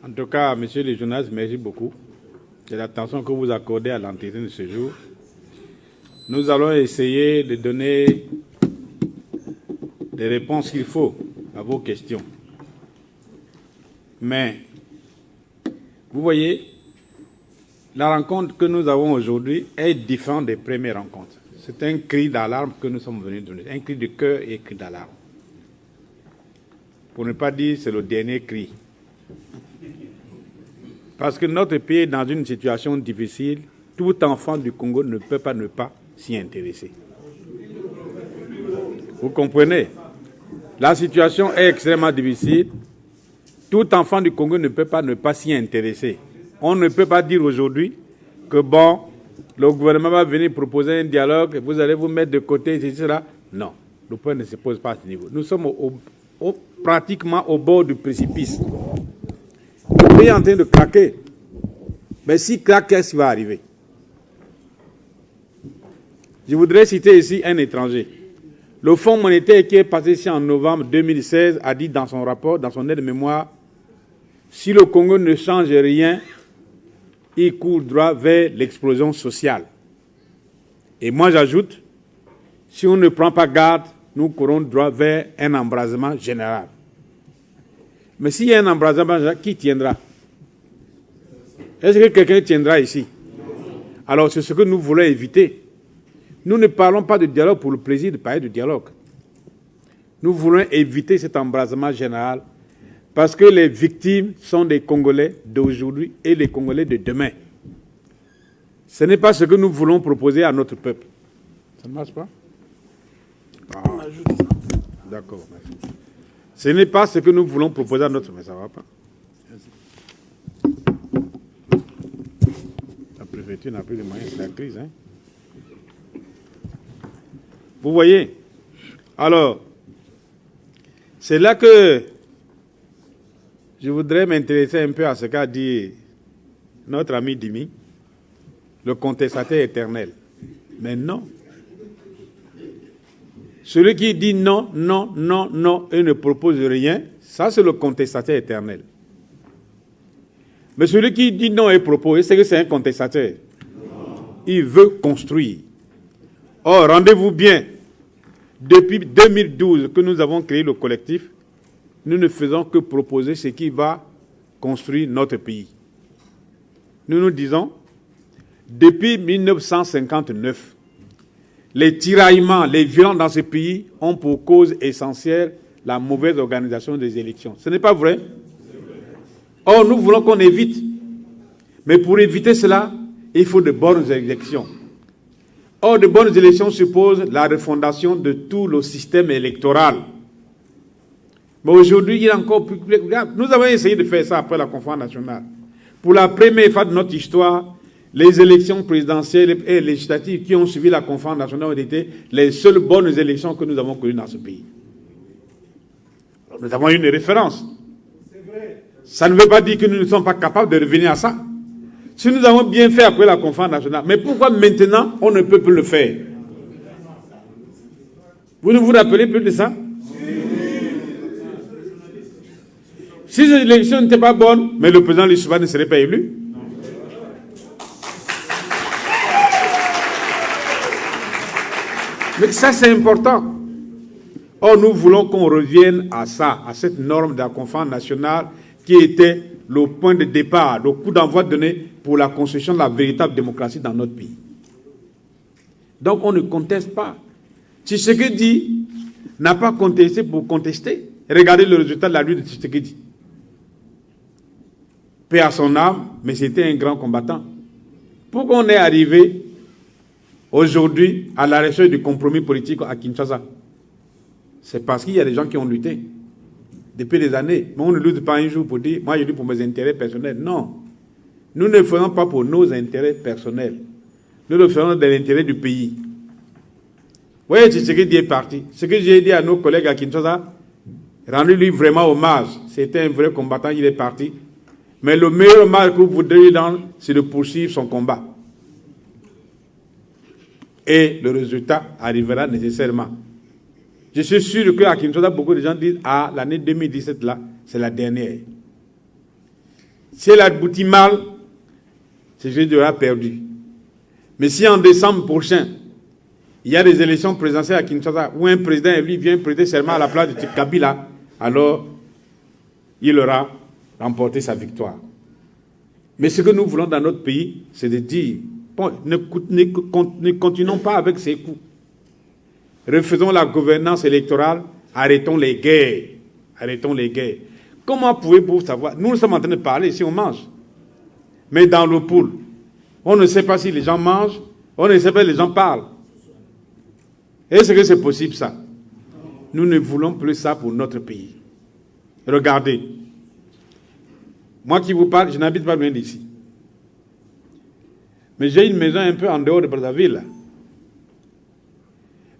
En tout cas, monsieur le journaliste, merci beaucoup de l'attention que vous accordez à l'entretien de ce jour. Nous allons essayer de donner les réponses qu'il faut à vos questions. Mais, vous voyez, la rencontre que nous avons aujourd'hui est différente des premières rencontres. C'est un cri d'alarme que nous sommes venus donner, un cri de cœur et un cri d'alarme. Pour ne pas dire c'est le dernier cri. Parce que notre pays est dans une situation difficile, tout enfant du Congo ne peut pas ne pas s'y intéresser. Vous comprenez? La situation est extrêmement difficile, tout enfant du Congo ne peut pas ne pas s'y intéresser. On ne peut pas dire aujourd'hui que bon, le gouvernement va venir proposer un dialogue, vous allez vous mettre de côté, etc. Non, le point ne se pose pas à ce niveau. Nous sommes pratiquement au bord du précipice. Le pays est en train de craquer. Mais si craque, qu'est-ce qui va arriver? Je voudrais citer ici un étranger. Le Fonds monétaire qui est passé ici en novembre 2016 a dit dans son rapport, dans son aide-mémoire, si le Congo ne change rien, il court droit vers l'explosion sociale. Et moi j'ajoute, si on ne prend pas garde, nous courons droit vers un embrasement général. Mais s'il y a un embrasement général, qui tiendra? Est-ce que quelqu'un tiendra ici? Alors c'est ce que nous voulons éviter. Nous ne parlons pas de dialogue pour le plaisir de parler de dialogue. Nous voulons éviter cet embrasement général parce que les victimes sont des Congolais d'aujourd'hui et les Congolais de demain. Ce n'est pas ce que nous voulons proposer à notre peuple. Ça ne marche pas? D'accord, merci. Ce n'est pas ce que nous voulons proposer à notre peuple. Ça ne va pas? La préfecture n'a plus de moyens, c'est la crise. Hein? Vous voyez? Alors, c'est là que je voudrais m'intéresser un peu à ce qu'a dit notre ami Dimi, le contestataire éternel. Mais non. Celui qui dit non, non, non, non et ne propose rien, ça c'est le contestataire éternel. Mais celui qui dit non et propose, c'est que c'est un contestataire. Il veut construire. Or, rendez-vous bien, depuis 2012 que nous avons créé le collectif, nous ne faisons que proposer ce qui va construire notre pays. Nous nous disons, depuis 1959, les tiraillements, les violences dans ce pays ont pour cause essentielle la mauvaise organisation des élections. Ce n'est pas vrai? Or, nous voulons qu'on évite. Mais pour éviter cela, il faut de bonnes élections. Or, de bonnes élections supposent la refondation de tout le système électoral. Mais aujourd'hui, il est encore plus grave. Nous avons essayé de faire ça après la conférence nationale. Pour la première fois de notre histoire, les élections présidentielles et législatives qui ont suivi la conférence nationale ont été les seules bonnes élections que nous avons connues dans ce pays. Alors, nous avons une référence. Ça ne veut pas dire que nous ne sommes pas capables de revenir à ça. Si nous avons bien fait après la conférence nationale, mais pourquoi maintenant on ne peut plus le faire? Vous ne vous rappelez plus de ça? Si ces élections n'étaient pas bonnes, mais le président Lissouba ne serait pas élu. Mais ça c'est important. Or nous voulons qu'on revienne à ça, à cette norme de la conférence nationale qui était le point de départ, le coup d'envoi donné pour la construction de la véritable démocratie dans notre pays. Donc on ne conteste pas. Tshisekedi n'a pas contesté pour contester. Regardez le résultat de la lutte de Tshisekedi. Paix à son âme, mais c'était un grand combattant. Pourquoi on est arrivé aujourd'hui à la recherche du compromis politique à Kinshasa? C'est parce qu'il y a des gens qui ont lutté depuis des années. Mais on ne lutte pas un jour pour dire, moi je lutte pour mes intérêts personnels. Non. Nous ne le faisons pas pour nos intérêts personnels. Nous le faisons dans l'intérêt du pays. Vous voyez, c'est ce qui est parti. Ce que j'ai dit à nos collègues à Kinshasa, rendez-lui vraiment hommage. C'était un vrai combattant, il est parti. Mais le meilleur hommage que vous voudrez lui rendre, c'est de poursuivre son combat. Et le résultat arrivera nécessairement. Je suis sûr qu'à Kinshasa, beaucoup de gens disent « Ah, l'année 2017, là, c'est la dernière. » Si elle aboutit mal, c'est que Dieu a perdu. Mais si en décembre prochain, il y a des élections présidentielles à Kinshasa, où un président élu vient prêter serment à la place de Kabila, alors il aura remporté sa victoire. Mais ce que nous voulons dans notre pays, c'est de dire, bon, ne continuons pas avec ces coups. Refaisons la gouvernance électorale, arrêtons les guerres. Arrêtons les guerres. Comment pouvez-vous savoir? Nous sommes en train de parler si on mange. Mais dans le pool, on ne sait pas si les gens mangent, on ne sait pas si les gens parlent. Est-ce que c'est possible ça? Nous ne voulons plus ça pour notre pays. Regardez. Moi qui vous parle, je n'habite pas loin d'ici. Mais j'ai une maison un peu en dehors de Brazzaville.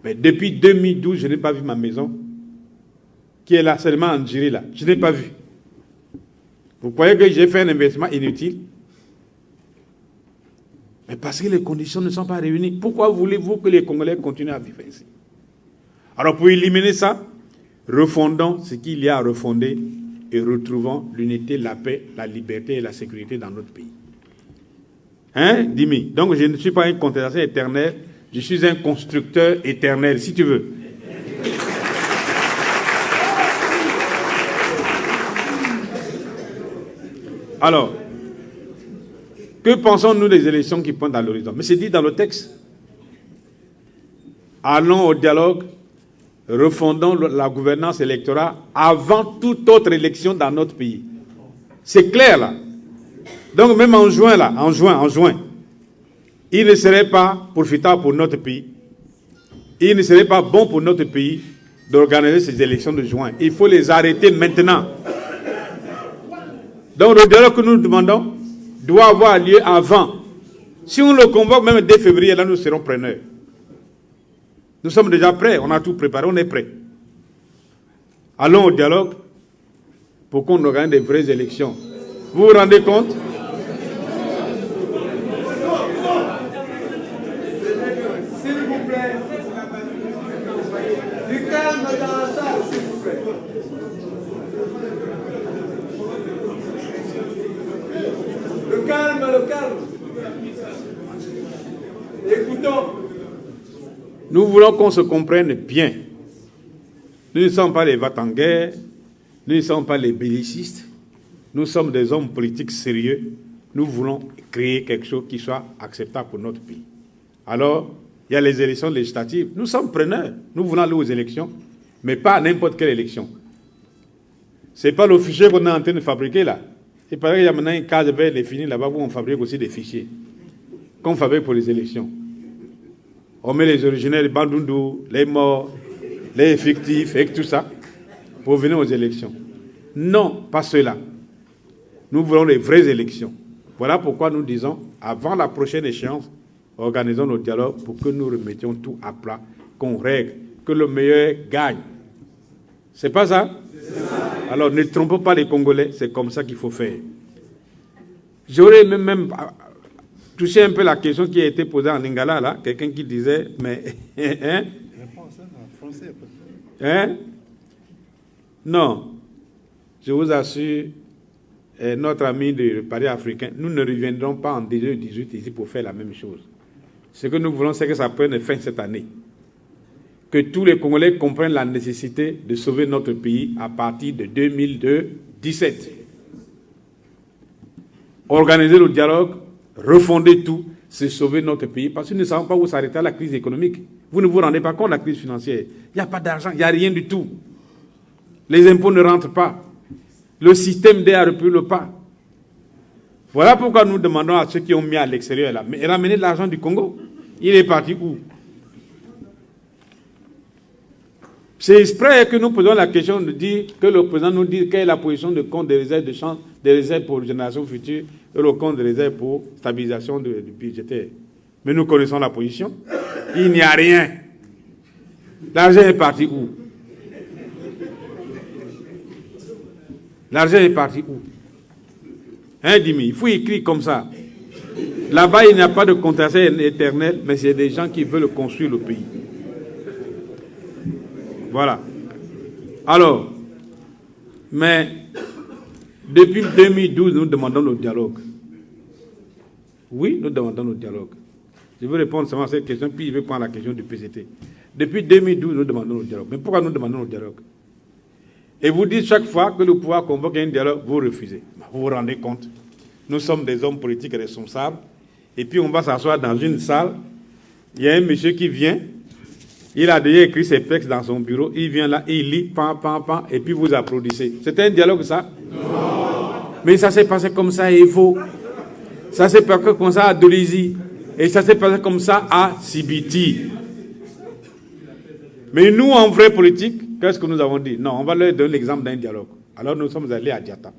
Mais depuis 2012, je n'ai pas vu ma maison, qui est là seulement en Djiri là. Je n'ai pas vu. Vous croyez que j'ai fait un investissement inutile? Mais parce que les conditions ne sont pas réunies. Pourquoi voulez-vous que les Congolais continuent à vivre ici? Alors pour éliminer ça, refondons ce qu'il y a à refonder et retrouvons l'unité, la paix, la liberté et la sécurité dans notre pays. Hein, Dimi? Donc je ne suis pas un contestateur éternel, je suis un constructeur éternel, si tu veux. Alors, que pensons-nous des élections qui pointent à l'horizon? Mais c'est dit dans le texte. Allons au dialogue, refondons la gouvernance électorale avant toute autre élection dans notre pays. C'est clair là. Donc même en juin là, en juin, il ne serait pas profitable pour notre pays. Il ne serait pas bon pour notre pays d'organiser ces élections de juin. Il faut les arrêter maintenant. Donc le dialogue que nous demandons doit avoir lieu avant. Si on le convoque même dès février, là nous serons preneurs. Nous sommes déjà prêts, on a tout préparé, on est prêts. Allons au dialogue pour qu'on organise des vraies élections. Vous vous rendez compte? S'il vous plaît. Du calme dans la salle, s'il vous plaît. Le calme, le calme. Écoutons. Nous voulons qu'on se comprenne bien. Nous ne sommes pas les va-t-en-guerre, nous ne sommes pas les bellicistes, nous sommes des hommes politiques sérieux. Nous voulons créer quelque chose qui soit acceptable pour notre pays. Alors, il y a les élections législatives. Nous sommes preneurs. Nous voulons aller aux élections, mais pas à n'importe quelle élection. Ce n'est pas le fichier qu'on est en train de fabriquer là. Il paraît qu'il y a maintenant une case verte définie là-bas où on fabrique aussi des fichiers, qu'on fabrique pour les élections. On met les originaires, les bandundu, les morts, les fictifs, et tout ça, pour venir aux élections. Non, pas cela. Nous voulons les vraies élections. Voilà pourquoi nous disons, avant la prochaine échéance, organisons nos dialogues pour que nous remettions tout à plat, qu'on règle, que le meilleur gagne. C'est pas ça? Alors ne trompons pas les Congolais, c'est comme ça qu'il faut faire. J'aurais même touché un peu la question qui a été posée en Lingala, là, quelqu'un qui disait, mais... hein? Hein? Non. Je vous assure, notre ami du Paris africain, nous ne reviendrons pas en 2018 ici pour faire la même chose. Ce que nous voulons, c'est que ça prenne fin cette année. Que tous les Congolais comprennent la nécessité de sauver notre pays à partir de 2017. Organiser le dialogue, refonder tout, c'est sauver notre pays, parce que nous ne savons pas où s'arrêter la crise économique. Vous ne vous rendez pas compte de la crise financière. Il n'y a pas d'argent, il n'y a rien du tout. Les impôts ne rentrent pas. Le système d'air ne recule pas. Voilà pourquoi nous demandons à ceux qui ont mis à l'extérieur là, mais ramener de l'argent du Congo. Il est parti où? C'est exprès que nous posons la question de dire que le président nous dit quelle est la position de compte des réserves de change, des réserves pour les générations futures et le compte des réserves pour stabilisation du budgétaire. Mais nous connaissons la position. Il n'y a rien. L'argent est parti où? L'argent est parti où? Hein, Dimi? Il faut écrire comme ça. Là-bas, il n'y a pas de contestation éternelle, mais c'est des gens qui veulent construire le pays. Voilà. Alors, mais Depuis 2012, nous demandons le dialogue. Oui, nous demandons le dialogue. Je veux répondre seulement à cette question, puis je vais prendre la question du PCT. Depuis 2012, nous demandons le dialogue. Mais pourquoi nous demandons le dialogue? Et vous dites chaque fois que le pouvoir convoque un dialogue, vous refusez. Vous vous rendez compte? Nous sommes des hommes politiques responsables. Et puis on va s'asseoir dans une salle. Il y a un monsieur qui vient. Il a déjà écrit ses textes dans son bureau. Il vient là, il lit, et puis vous applaudissez. C'était un dialogue, ça? Non. Mais ça s'est passé comme ça à Evo. Ça s'est passé comme ça à Dolisie. Et ça s'est passé comme ça à Sibiti. Mais nous, en vrai politique, qu'est-ce que nous avons dit? Non, on va leur donner l'exemple d'un dialogue. Alors nous sommes allés à Diata.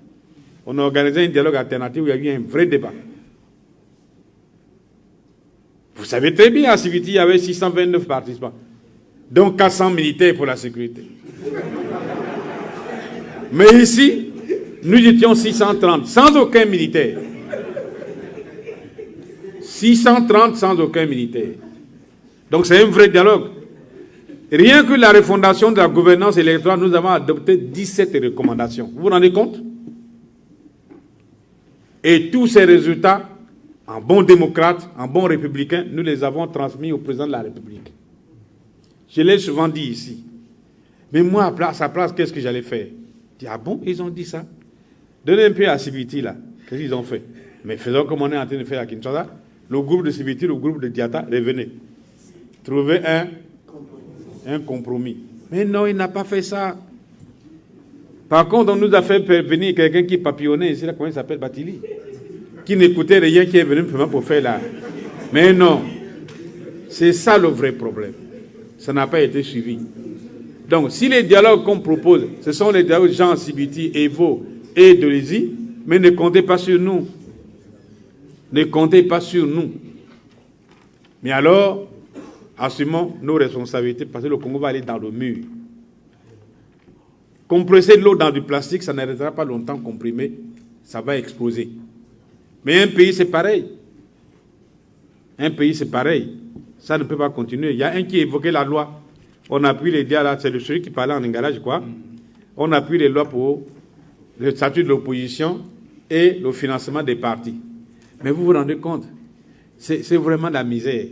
On a organisé un dialogue alternatif où il y a eu un vrai débat. Vous savez très bien, à Sibiti, il y avait 629 participants. Donc 400 militaires pour la sécurité. Mais ici, nous étions 630, sans aucun militaire. 630 sans aucun militaire. Donc c'est un vrai dialogue. Rien que la refondation de la gouvernance électorale, nous avons adopté 17 recommandations. Vous vous rendez compte? Et tous ces résultats, en bon démocrate, en bon républicain, nous les avons transmis au président de la République. Je l'ai souvent dit ici. Mais moi, à sa place, qu'est-ce que j'allais faire? Je dis, ah bon, ils ont dit ça? Donnez un peu à Sibiti, là. Qu'est-ce qu'ils ont fait? Mais faisons comme on est en train de faire à Kinshasa. Le groupe de Sibiti, le groupe de Diata, revenez. Trouvez un compromis. Mais non, il n'a pas fait ça. Par contre, on nous a fait venir quelqu'un qui papillonnait ici, là, comment il s'appelle, Batili, qui n'écoutait rien, qui est venu pour faire là. Mais non. C'est ça le vrai problème. Ça n'a pas été suivi. Donc, si les dialogues qu'on propose, ce sont les dialogues Jean Sibiti, Evo et Dolisie, mais ne comptez pas sur nous. Ne comptez pas sur nous. Mais alors, assumons nos responsabilités parce que le Congo va aller dans le mur. Compresser de l'eau dans du plastique, ça ne restera pas longtemps comprimé, ça va exploser. Mais un pays, c'est pareil. Un pays, c'est pareil. Ça ne peut pas continuer. Il y a un qui évoquait la loi. On appuie les dialogues, c'est celui qui parlait en lingala, je crois. On appuie les lois pour le statut de l'opposition et le financement des partis. Mais vous vous rendez compte, c'est vraiment la misère.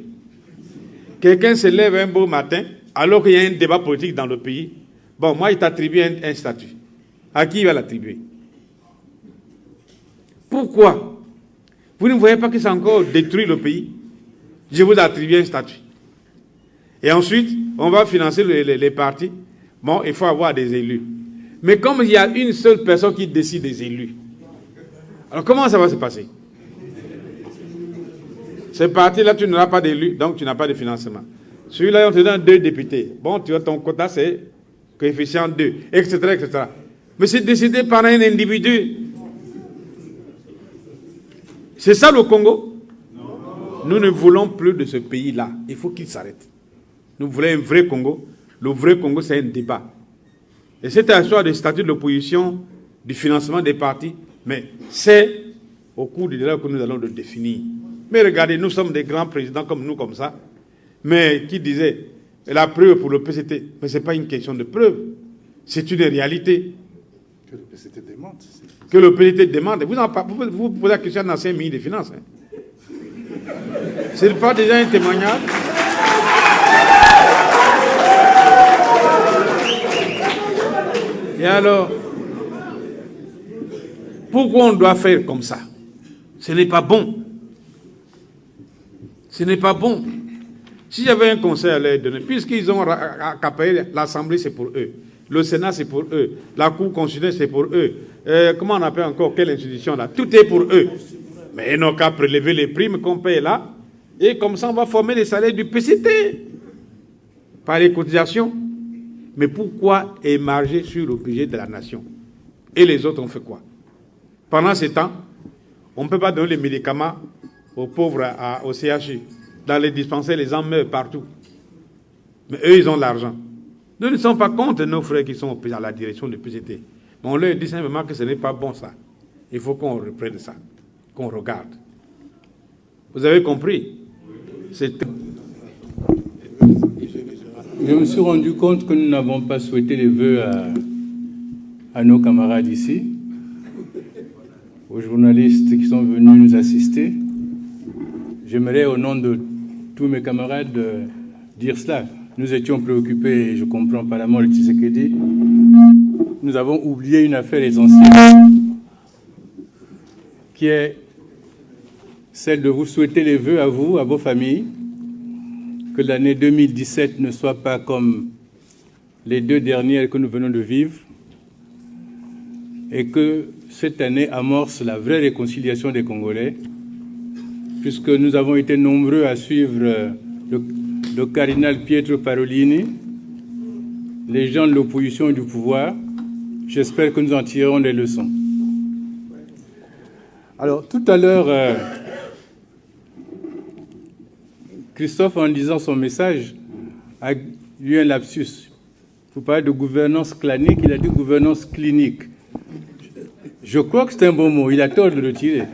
Quelqu'un se lève un beau matin, alors qu'il y a un débat politique dans le pays. Bon, moi, il t'attribue un statut. À qui il va l'attribuer? Pourquoi? Vous ne voyez pas que c'est encore détruit le pays? Je vous attribue un statut. Et ensuite, on va financer les partis. Bon, il faut avoir des élus. Mais comme il y a une seule personne qui décide des élus, alors comment ça va se passer? Ces partis-là, tu n'auras pas d'élus, donc tu n'as pas de financement. Celui-là, on te donne 2 députés. Bon, tu vois, ton quota, c'est coefficient 2, etc., etc. Mais c'est décidé par un individu. C'est ça le Congo? Non. Nous ne voulons plus de ce pays-là. Il faut qu'il s'arrête. Nous voulons un vrai Congo. Le vrai Congo, c'est un débat. Et cette histoire du statut de l'opposition, du financement des partis, mais c'est au cours du débat que nous allons le définir. Mais regardez, nous sommes des grands présidents comme nous, comme ça, mais qui disaient la preuve pour le PCT. Mais ce n'est pas une question de preuve, c'est une réalité. Que le PCT demande. Que le PCT demande. Vous posez la question à un ancien ministre des Finances. Hein. Ce n'est pas déjà un témoignage? Et alors, pourquoi on doit faire comme ça? Ce n'est pas bon. Ce n'est pas bon. Si j'avais un conseil à leur donner, puisqu'ils ont capé l'Assemblée, c'est pour eux. Le Sénat, c'est pour eux. La Cour constitutionnelle, c'est pour eux. Comment on appelle encore quelle institution là? Tout est pour eux. Mais ils n'ont qu'à prélever les primes qu'on paye là. Et comme ça, on va former les salaires du PCT. Par les cotisations. Mais pourquoi émarger sur le budget de la nation? Et les autres ont fait quoi? Pendant ce temps, on ne peut pas donner les médicaments aux pauvres au CHU. Dans les dispensaires, les gens meurent partout. Mais eux, ils ont l'argent. Nous ne sommes pas contre nos frères qui sont à la direction du PCT. Mais on leur dit simplement que ce n'est pas bon ça. Il faut qu'on reprenne ça, qu'on regarde. Vous avez compris? Je me suis rendu compte que nous n'avons pas souhaité les vœux à nos camarades ici. aux journalistes qui sont venus nous assister. J'aimerais, au nom de tous mes camarades, dire cela. Nous étions préoccupés, et je comprends par la mort de Tshisekedi. Nous avons oublié une affaire essentielle, qui est celle de vous souhaiter les vœux à vous, à vos familles, que l'année 2017 ne soit pas comme les 2 dernières que nous venons de vivre, et que cette année amorce la vraie réconciliation des Congolais, puisque nous avons été nombreux à suivre le cardinal Pietro Parolini, les gens de l'opposition et du pouvoir. J'espère que nous en tirerons des leçons. Alors, tout à l'heure, Christophe, en lisant son message, a eu un lapsus. Vous parlez de gouvernance clanique, il a dit gouvernance clinique. Je crois que c'est un bon mot, il a tort de le tirer.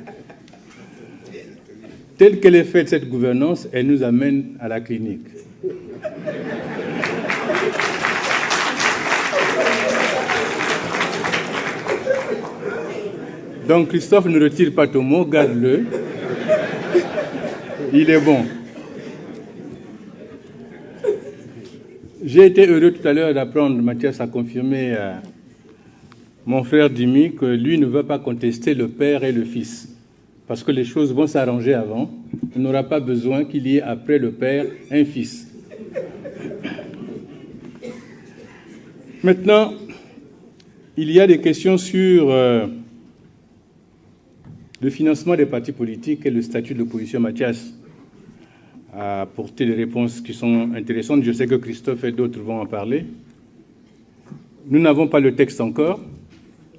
Telle qu'elle est faite, cette gouvernance, elle nous amène à la clinique. Donc Christophe, ne retire pas ton mot, garde-le. Il est bon. J'ai été heureux tout à l'heure d'apprendre, Mathias a confirmé à mon frère Dimi que lui ne veut pas contester le père et le fils, parce que les choses vont s'arranger avant. On n'aura pas besoin qu'il y ait après le père un fils. Maintenant, il y a des questions sur le financement des partis politiques et le statut de l'opposition. Mathias a apporté des réponses qui sont intéressantes. Je sais que Christophe et d'autres vont en parler. Nous n'avons pas le texte encore,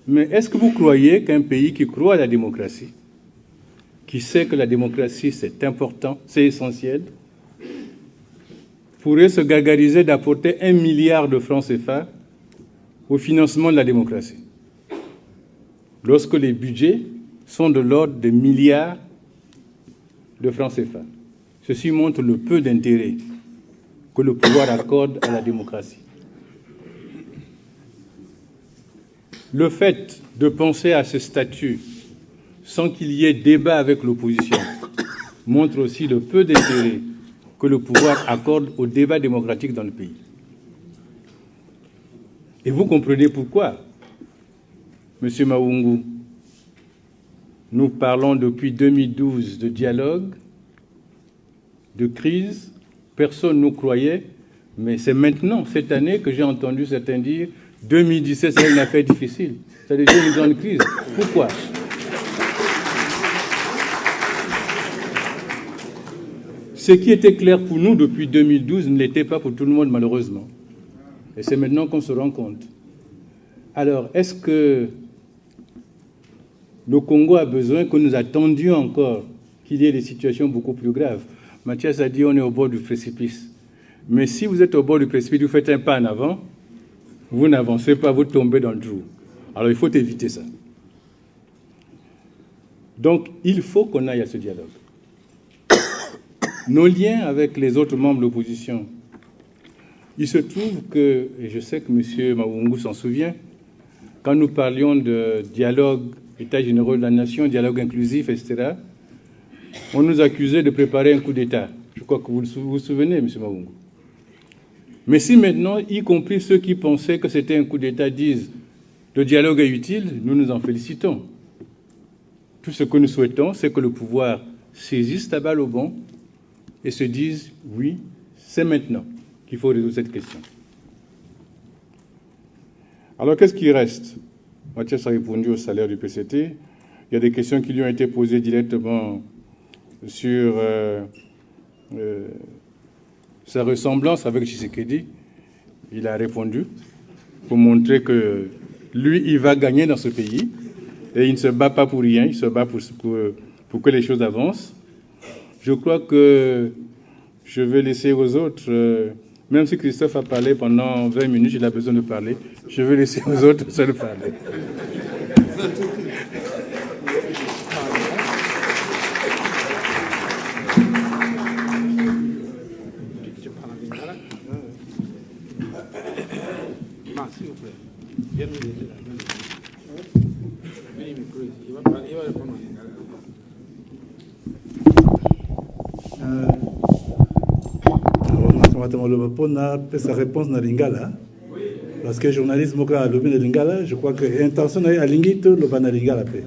mais est-ce que vous croyez qu'un pays qui croit à la démocratie, qui sait que la démocratie c'est important, c'est essentiel, pourrait se gargariser d'apporter 1 milliard de francs CFA au financement de la démocratie, lorsque les budgets sont de l'ordre de milliards de francs CFA? Ceci montre le peu d'intérêt que le pouvoir accorde à la démocratie. Le fait de penser à ce statut sans qu'il y ait débat avec l'opposition montre aussi le peu d'intérêt que le pouvoir accorde au débat démocratique dans le pays. Et vous comprenez pourquoi, M. Mawungu, nous parlons depuis 2012 de dialogue, de crise, personne ne nous croyait, mais c'est maintenant, cette année, que j'ai entendu certains dire 2017, c'est une affaire difficile, ça devient une grande crise. Pourquoi? Ce qui était clair pour nous depuis 2012 ne l'était pas pour tout le monde, malheureusement. Et c'est maintenant qu'on se rend compte. Alors, est-ce que le Congo a besoin que nous attendions encore qu'il y ait des situations beaucoup plus graves? Mathias a dit on est au bord du précipice. Mais si vous êtes au bord du précipice, vous faites un pas en avant, vous n'avancez pas, vous tombez dans le trou. Alors il faut éviter ça. Donc il faut qu'on aille à ce dialogue. Nos liens avec les autres membres de l'opposition, il se trouve que, et je sais que M. Mawungu s'en souvient, quand nous parlions de dialogue, État généraux de la nation, dialogue inclusif, etc., on nous accusait de préparer un coup d'État. Je crois que vous vous souvenez, M. Mawungu. Mais si maintenant, y compris ceux qui pensaient que c'était un coup d'État, disent le dialogue est utile, nous nous en félicitons. Tout ce que nous souhaitons, c'est que le pouvoir saisisse la balle au bon et se dise oui, c'est maintenant qu'il faut résoudre cette question. Alors, qu'est-ce qui reste? Mathias a répondu au salaire du PCT. Il y a des questions qui lui ont été posées directement sur sa ressemblance avec Tshisekedi. Il a répondu pour montrer que lui, il va gagner dans ce pays et il ne se bat pas pour rien, il se bat pour que les choses avancent. Je crois que je vais laisser aux autres, même si Christophe a parlé pendant 20 minutes, il a besoin de parler, je vais laisser aux autres seuls parler. Sa réponse na lingala parce que journaliste moka a lobby na lingala, je crois que intention na a lingi to loba na lingala pe.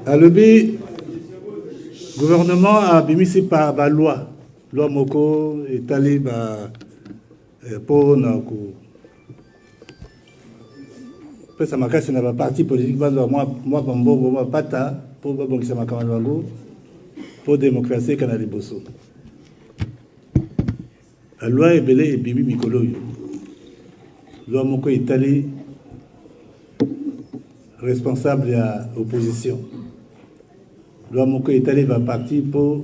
A lobby gouvernement a bimisi par ba loi moko etali ba pour na ko pesa makasi na ba parti politique ba moi bambo ba pata pour ba bongisa makamano bango pour démocratie kana liboso. La loi est belée et bimi mikolo yo. Loi moko Italie responsable à opposition. Loi moko Italie va partir pour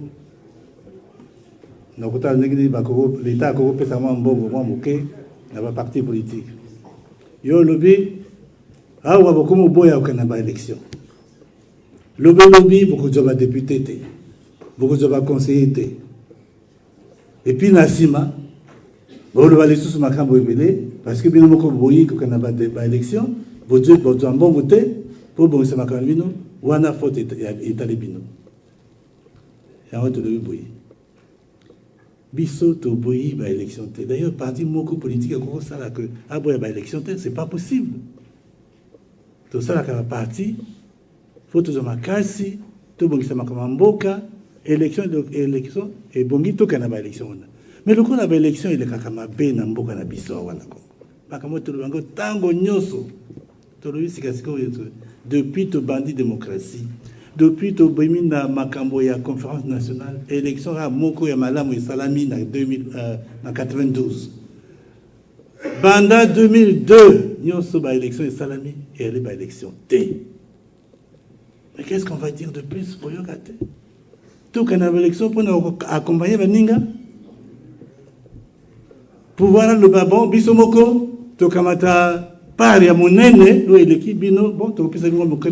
n'okota ngini ba ko l'état ko pesa moi mbongo moi moké na ba parti politique. Yo lobby awa bokomo boya okana ba élection. Lobby beaucoup de ba député té. Beaucoup de conseillers. Et puis, Nassima, vous le valez sous ma cambo ébélé, parce que bien beaucoup boyi qu'on a pas d'élection, vous dites que vous avez un bon voté, pour bon c'est ma camino, ou un faute et talibino. Et en fait, le boyi. Bisso to boyi ba élection. D'ailleurs, parti moko politique comme ça là que aboya ba élection, c'est pas possible. Tout ça là que parti, faut tout ma kasi, tout bon c'est ma camamboka. Élection et bongi to kana ba élection mais le coup na ba élection il est kakama be na mboka na biso wana ko bakamo to bango tango nyoso to lo sikasiko depuis to bandi démocratie depuis to bimi na makambo ya conférence nationale élection a moko ya malamu salami na 92 banda 2002 nyoso ba élection salami et elle ba élection T. Mais qu'est-ce qu'on va dire de plus pour yokate? Tout qu'on a l'élection pour nous accompagner Baninga. Pour voir le babon, Bisomoko, tout kamata, pari à mon aîné, oui, l'équipe bino, bon, tout le monde moke.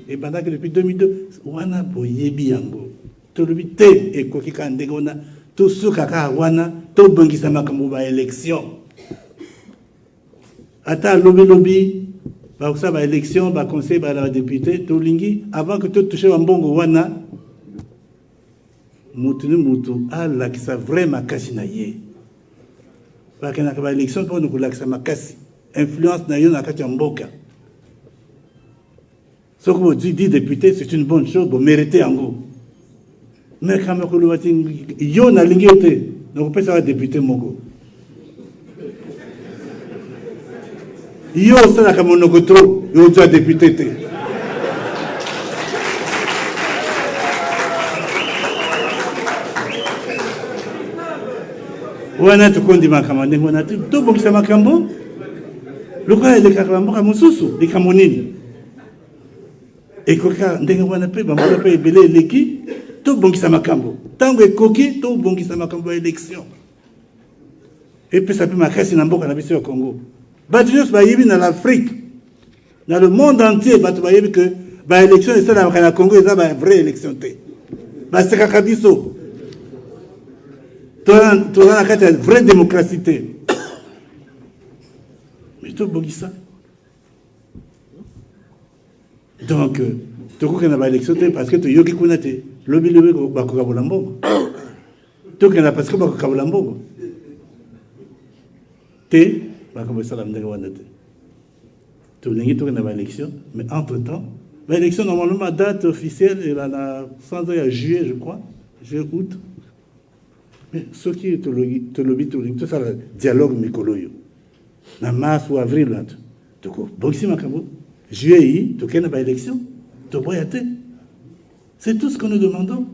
Et pendant que depuis 2002, wana boyebi yango. Tout le bite et kokika ndegona, tout ce kaka wana, tout bangisama comme ba élection. Ata lobby, ba ça ba élection, ba conseil, ba la député, tout lingi, avant que tout touche mbongo wana. Mutu ala qui sa vraiment makasi na ye ba kana ka élection pour nous la makasi influence na yo na kati mboka ce que vous dites député c'est une bonne chose vous méritez en gros mais quand ko lo wati yo na lingiote donc peut ça député moko yo ça na kama noko trop yo tu député te wana tukondi makamande mona to bokisa makambo lokola le kakambo ka mususu de kamonini e koka ndenge wana pe ba mona pe belé leki to bokisa makambo tango ekoki to bokisa makambo élection et puis ça peut makasi na mboka na biso ya Congo batinos ba yibi na l'Afrique dans le monde entier batu ba yibi que ba élection et ça na Congo eza ba vraie élection te ba seka kabiso tu as une vraie démocratie. Mais tu as ça. Donc, tu as une élection parce que tu as yogi kunate. Lobby bakokabolambo. Tu as parce que bakokabolambo. Tu as salam de wanate. Tu as une élection, mais entre-temps, l'élection normalement date officielle est là sans juillet, je crois, juillet août. Mais ce qui est le lobby, tout ça, le dialogue mikoloyo. En mars ou avril, là, tu vois, bon, si ma cabo, juillet, tu as une élection, tu as élection. C'est tout ce que nous demandons.